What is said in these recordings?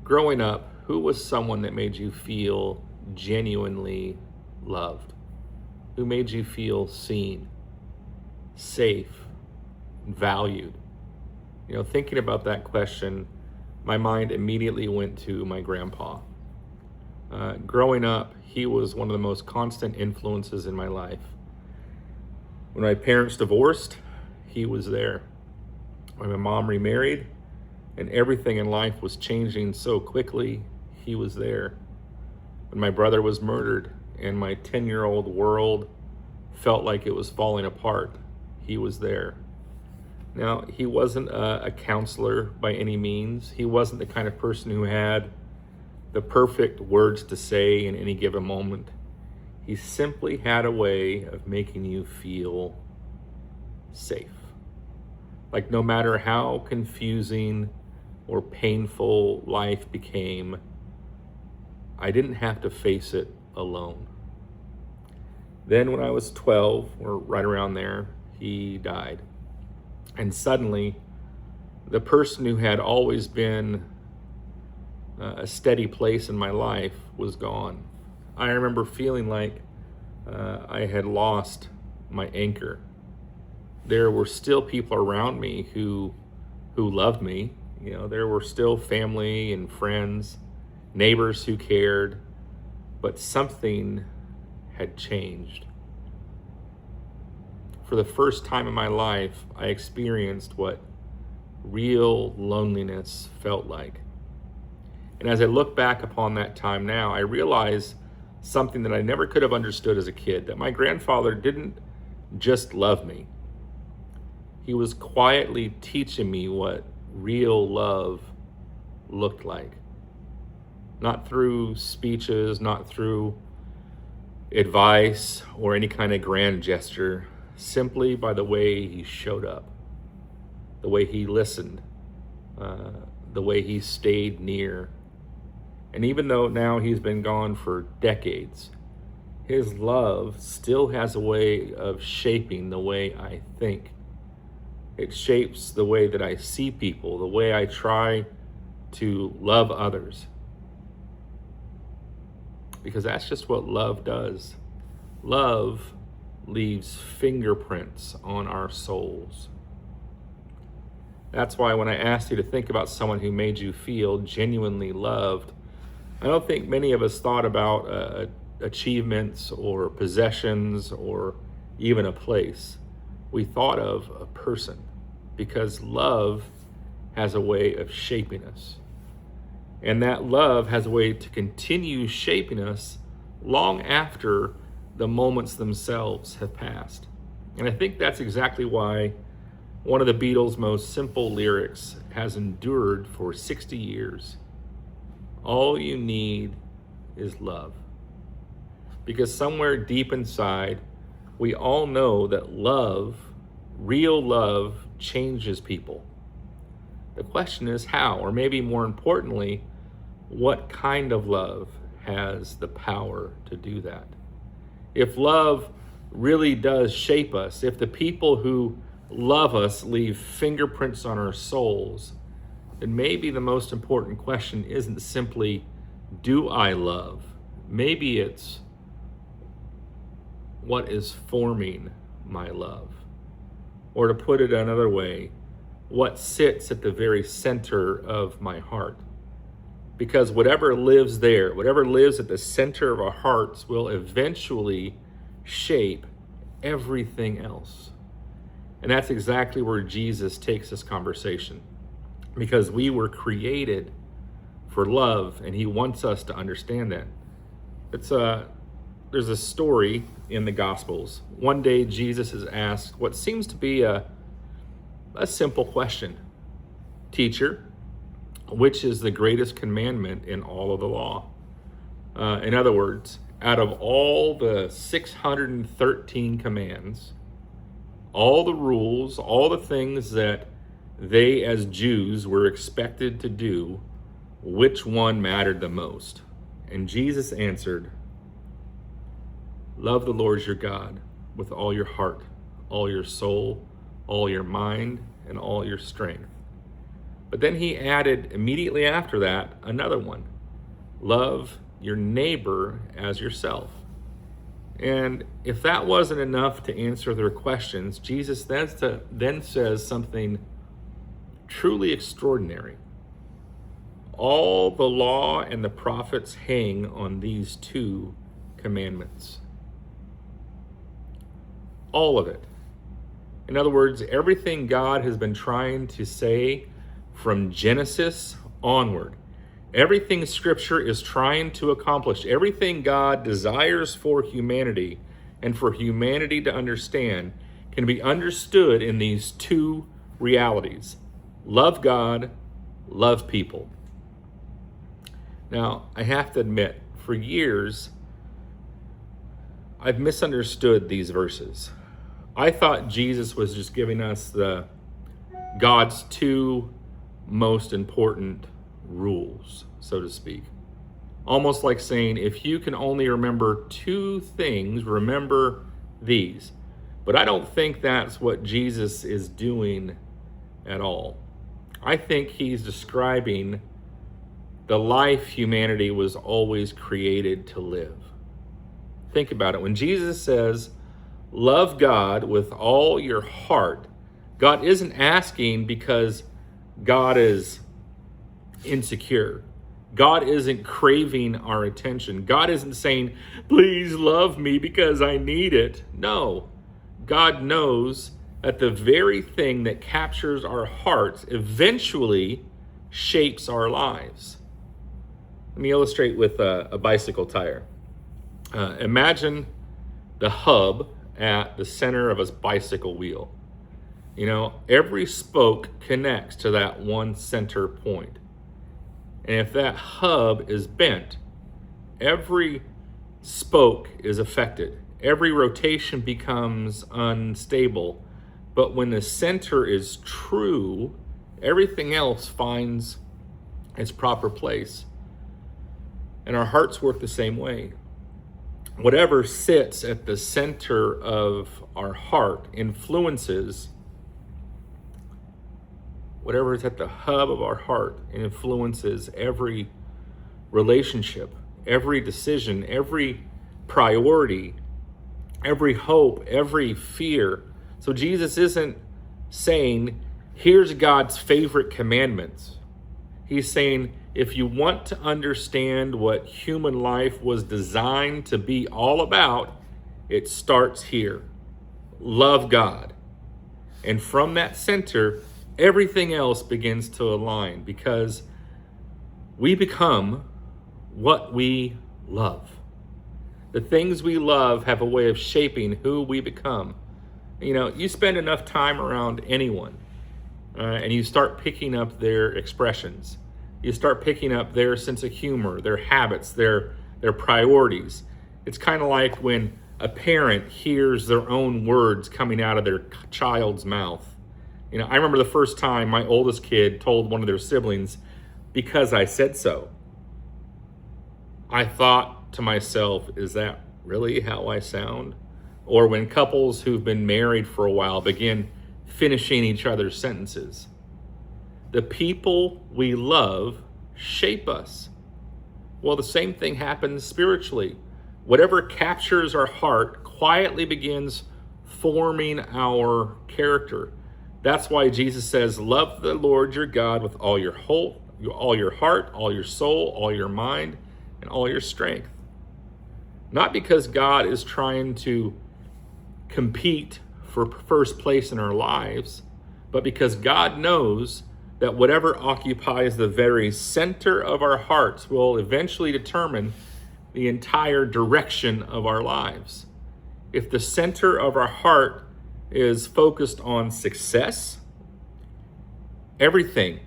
Growing up, who was someone that made you feel genuinely loved? Who made you feel seen, safe, valued? Thinking about that question, my mind immediately went to my grandpa. Growing up, he was one of the most constant influences in my life. When my parents divorced, he was there. When my mom remarried and everything in life was changing so quickly, he was there. When my brother was murdered and my 10-year-old world felt like it was falling apart, he was there. Now, he wasn't a counselor by any means. He wasn't the kind of person who had the perfect words to say in any given moment. He simply had a way of making you feel safe. Like no matter how confusing or painful life became, I didn't have to face it alone. Then when I was 12, or right around there, he died. And suddenly, the person who had always been a steady place in my life was gone. I remember feeling like I had lost my anchor. There were still people around me who loved me. There were still family and friends, neighbors who cared, but something had changed. For the first time in my life, I experienced what real loneliness felt like. And as I look back upon that time now, I realize something that I never could have understood as a kid, that my grandfather didn't just love me. He was quietly teaching me what real love looked like. Not through speeches, not through advice or any kind of grand gesture, simply by the way he showed up, the way he listened, the way he stayed near. And even though now he's been gone for decades, his love still has a way of shaping the way I think. It shapes the way that I see people, the way I try to love others. Because that's just what love does. Love leaves fingerprints on our souls. That's why when I asked you to think about someone who made you feel genuinely loved, I don't think many of us thought about achievements or possessions or even a place. We thought of a person, because love has a way of shaping us. And that love has a way to continue shaping us long after the moments themselves have passed. And I think that's exactly why one of the Beatles' most simple lyrics has endured for 60 years. All you need is love. Because somewhere deep inside, we all know that love, real love, changes people. The question is how, or maybe more importantly, what kind of love has the power to do that? If love really does shape us, if the people who love us leave fingerprints on our souls, then maybe the most important question isn't simply, do I love? Maybe it's, what is forming my love? Or to put it another way, what sits at the very center of my heart? Because whatever lives there, whatever lives at the center of our hearts will eventually shape everything else. And that's exactly where Jesus takes this conversation. Because we were created for love, and he wants us to understand that. There's a story in the Gospels. One day Jesus is asked what seems to be a simple question. Teacher, which is the greatest commandment in all of the law? In other words, out of all the 613 commands, all the rules, all the things that they as Jews were expected to do, which one mattered the most? And Jesus answered, love the Lord your God with all your heart, all your soul, all your mind, and all your strength. But then he added immediately after that another one: love your neighbor as yourself. And if that wasn't enough to answer their questions, Jesus then says something truly extraordinary. All the law and the prophets hang on these two commandments. All of it. In other words, everything God has been trying to say from Genesis onward, everything Scripture is trying to accomplish, everything God desires for humanity and for humanity to understand can be understood in these two realities: love God, love people. Now, I have to admit, for years, I've misunderstood these verses. I thought Jesus was just giving us God's two most important rules, so to speak. Almost like saying, if you can only remember two things, remember these. But I don't think that's what Jesus is doing at all. I think he's describing the life humanity was always created to live. Think about it. When Jesus says, love God with all your heart, God isn't asking because God is insecure. God isn't craving our attention. God isn't saying, please love me because I need it. No. God knows that the very thing that captures our hearts eventually shapes our lives. Let me illustrate with a bicycle tire. Imagine the hub at the center of a bicycle wheel. You know, every spoke connects to that one center point. And if that hub is bent, every spoke is affected. Every rotation becomes unstable. But when the center is true, everything else finds its proper place. And our hearts work the same way. Whatever sits at the center of our heart influences whatever is at the hub of our heart, and influences every relationship, every decision, every priority, every hope, every fear. So Jesus isn't saying, here's God's favorite commandments. He's saying, if you want to understand what human life was designed to be all about, it starts here. Love God. And from that center, everything else begins to align, because we become what we love. The things we love have a way of shaping who we become. You know, you spend enough time around anyone, and you start picking up their expressions. You start picking up their sense of humor, their habits, their priorities. It's kind of like when a parent hears their own words coming out of their child's mouth. You know, I remember the first time my oldest kid told one of their siblings, because I said so. I thought to myself, is that really how I sound? Or when couples who've been married for a while begin finishing each other's sentences. The people we love shape us. Well, the same thing happens spiritually. Whatever captures our heart quietly begins forming our character. That's why Jesus says, love the Lord your God with all your whole, all your heart, all your soul, all your mind, and all your strength. Not because God is trying to compete for first place in our lives, but because God knows that whatever occupies the very center of our hearts will eventually determine the entire direction of our lives. If the center of our heart is focused on success, everything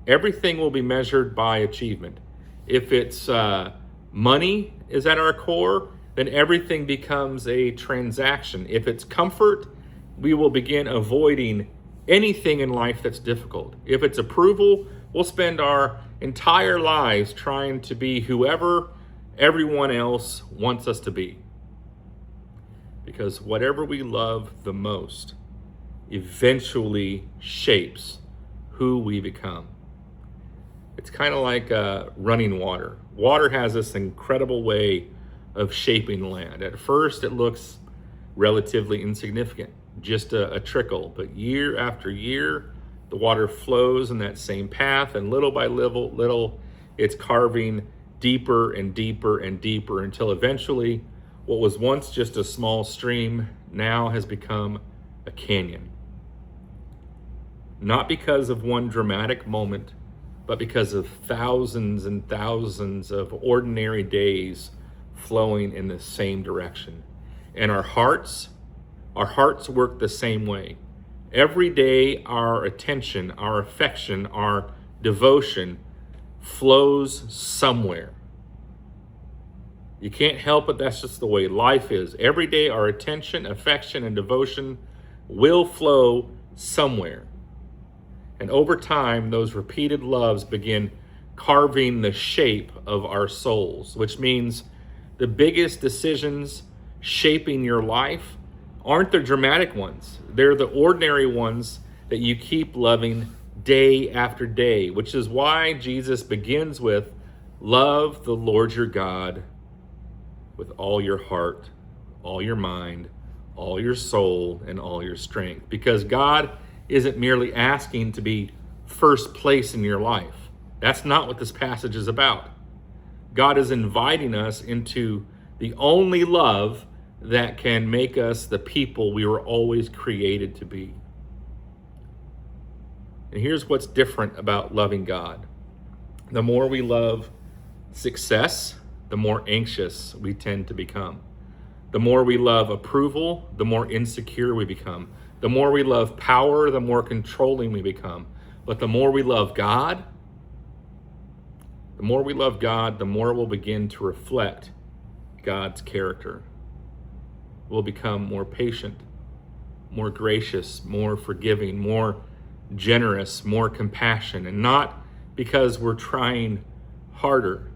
will be measured by achievement. If it's money is at our core, then everything becomes a transaction. If it's comfort, we will begin avoiding anything in life that's difficult. If it's approval, we'll spend our entire lives trying to be whoever everyone else wants us to be. Because whatever we love the most eventually shapes who we become. It's kind of like running water. Water has this incredible way of shaping land. At first, it looks relatively insignificant, just a trickle. But year after year, the water flows in that same path, and little by little, it's carving deeper and deeper and deeper until eventually what was once just a small stream now has become a canyon. Not because of one dramatic moment, but because of thousands and thousands of ordinary days flowing in the same direction. And our hearts work the same way. Every day, our attention, our affection, our devotion flows somewhere. You can't help it, that's just the way life is. Every day, our attention, affection, and devotion will flow somewhere. And over time, those repeated loves begin carving the shape of our souls, which means the biggest decisions shaping your life aren't the dramatic ones. They're the ordinary ones that you keep loving day after day, which is why Jesus begins with, love the Lord your God with all your heart, all your mind, all your soul, and all your strength. Because God isn't merely asking to be first place in your life. That's not what this passage is about. God is inviting us into the only love that can make us the people we were always created to be. And here's what's different about loving God. The more we love success, the more anxious we tend to become. The more we love approval, the more insecure we become. The more we love power, the more controlling we become. But the more we love God, the more we'll begin to reflect God's character. We'll become more patient, more gracious, more forgiving, more generous, more compassionate. And not because we're trying harder,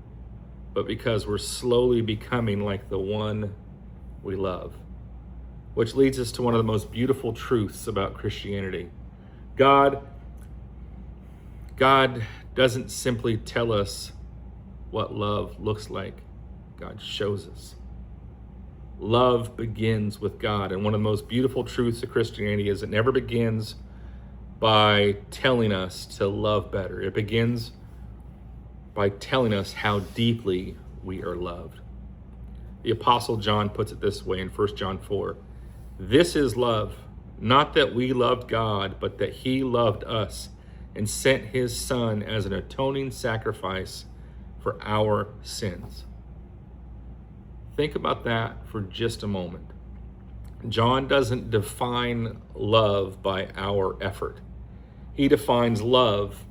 but because we're slowly becoming like the one we love. Which leads us to one of the most beautiful truths about Christianity. God doesn't simply tell us what love looks like. God shows us. Love begins with God. And one of the most beautiful truths of Christianity is it never begins by telling us to love better. It begins by telling us how deeply we are loved. The Apostle John puts it this way in 1 John 4. This is love, not that we loved God, but that he loved us and sent his Son as an atoning sacrifice for our sins. Think about that for just a moment. John doesn't define love by our effort. He defines love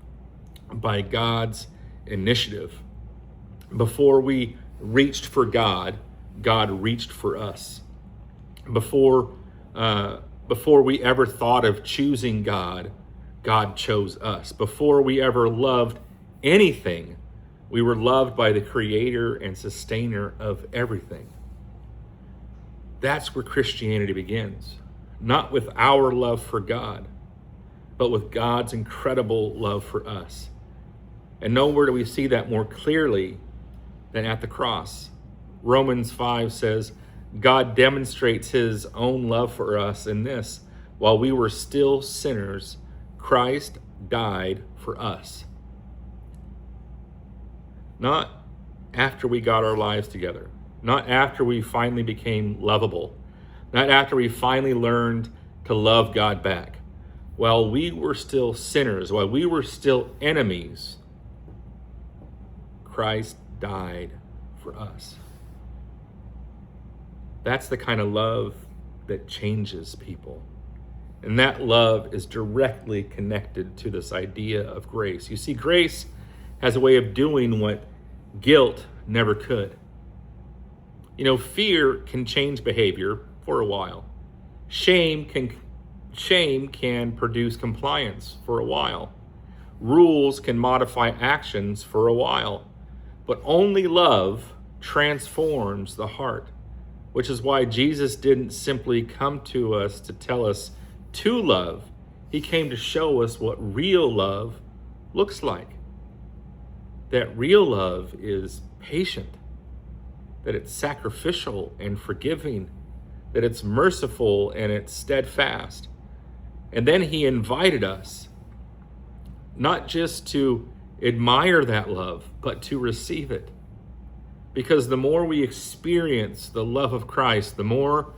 by God's initiative. Before we reached for God, God reached for us. Before we ever thought of choosing God, God chose us. Before we ever loved anything, we were loved by the creator and sustainer of everything. That's where Christianity begins. Not with our love for God, but with God's incredible love for us. And nowhere do we see that more clearly than at the cross. Romans 5 says, God demonstrates his own love for us in this: while we were still sinners, Christ died for us. Not after we got our lives together, not after we finally became lovable, not after we finally learned to love God back. While we were still sinners, while we were still enemies, Christ died for us. That's the kind of love that changes people. And that love is directly connected to this idea of grace. You see, grace has a way of doing what guilt never could. You know, fear can change behavior for a while. Shame can produce compliance for a while. Rules can modify actions for a while. But only love transforms the heart, which is why Jesus didn't simply come to us to tell us to love. He came to show us what real love looks like. that real love is patient, that it's sacrificial and forgiving, that it's merciful and it's steadfast. And then he invited us not just to admire that love, but to receive it. Because the more we experience the love of Christ, the more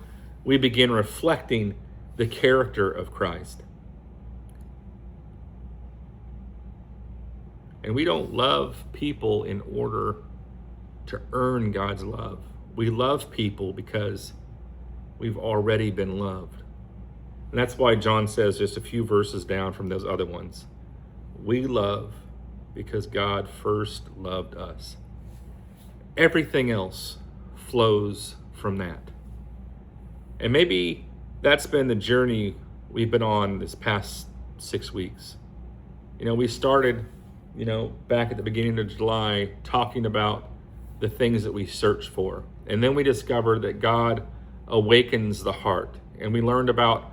we begin reflecting the character of Christ. And we don't love people in order to earn God's love. We love people because we've already been loved. And that's why John says, just a few verses down from those other ones, we love because God first loved us. Everything else flows from that. And maybe that's been the journey we've been on this past 6 weeks. We started, back at the beginning of July talking about the things that we search for. And then we discovered that God awakens the heart. And we learned about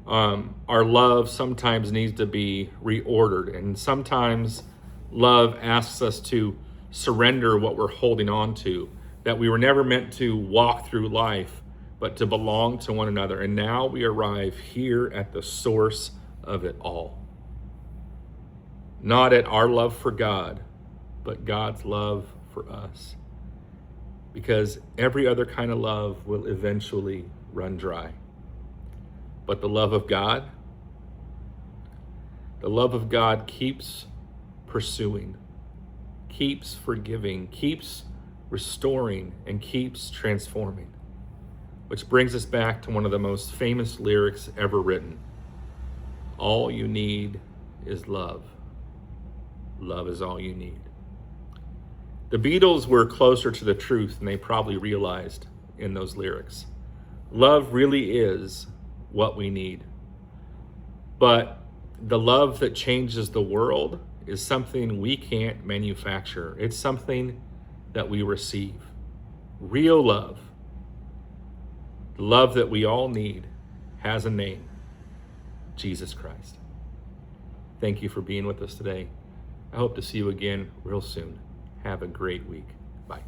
our love sometimes needs to be reordered. And sometimes love asks us to surrender what we're holding on to, that we were never meant to walk through life, but to belong to one another. And now we arrive here at the source of it all. Not at our love for God, but God's love for us. Because every other kind of love will eventually run dry. But the love of God keeps pursuing, keeps forgiving, keeps restoring, and keeps transforming. Which brings us back to one of the most famous lyrics ever written. All you need is love. Love is all you need. The Beatles were closer to the truth than they probably realized in those lyrics. Love really is what we need. But the love that changes the world is something we can't manufacture. It's something that we receive. Real love, the love that we all need, has a name: Jesus Christ. Thank you for being with us today. I hope to see you again real soon. Have a great week. Bye.